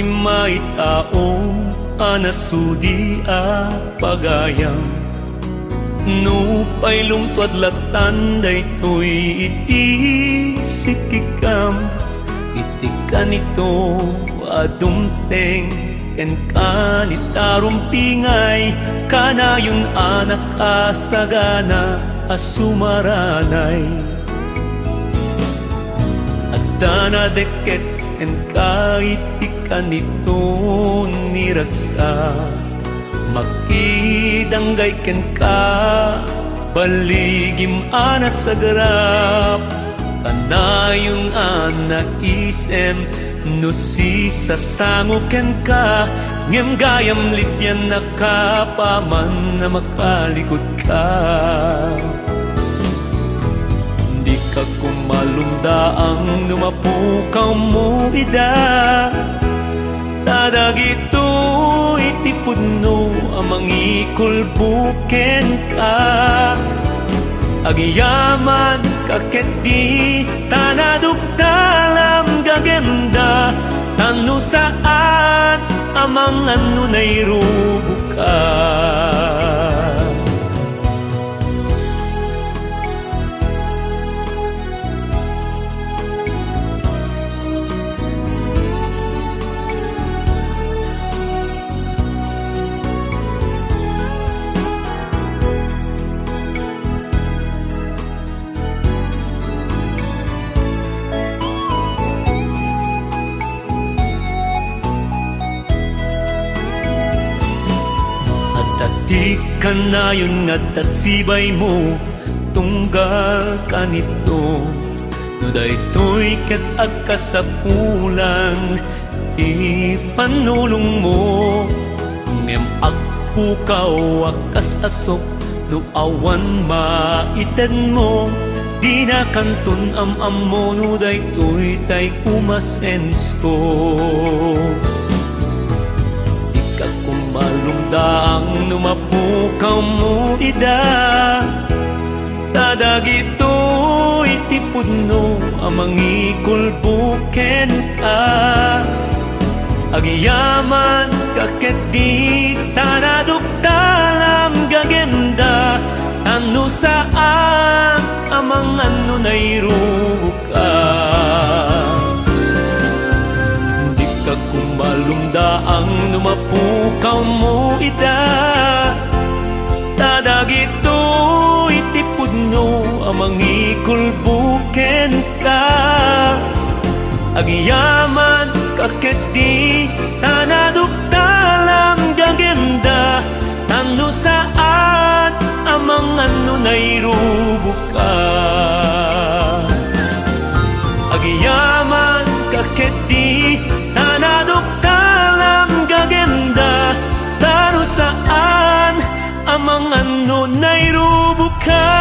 may tao anasudi a pagayam. No pa'y lungtod latan daytoy iti sikikam. Itikan ito adumteng ken kanitarumpingay kanayon anak asagana asumaranay. At danadeket ken kaitikan ito niragsa. Makidanggay ken ka baligim ana sagrap. Kanayon ana isem no si sasango ken ka ngem gayam lityan nakapaman na makalikod ka. Di ka kumalumda ang numapukaw mo ida. Tadagito itipudno amang ikulbuken ka. Agiyaman kaket di tanadugdalam gagenda. Tanu saan amang ano nairubuka. Di kanayon nga tatsibay mo tunggal kanito. No daytoy ket agkasapulan ti panulong mo. Ngem agpukaw akas asok no awan maiten mo. Di na kantun am-am no daytoy tay kumasenso. Malungdaang numapukaw mo ida. Tadagito itipudno amang ikulbuken ka. Agiyaman kaket di tanadugdalam gagenda. Tanu saan amang ano nairubuka. Kumalumdaang numapukaw mo ida. Tadagito itipudno amang ikulbuken ka. Agiyaman kaket di tanadugdalam gagenda. Tanu saan amang ano nairubuka. Agiyaman kaket di tanadugdalam gagenda. Tanu saan amang ano nairubuka.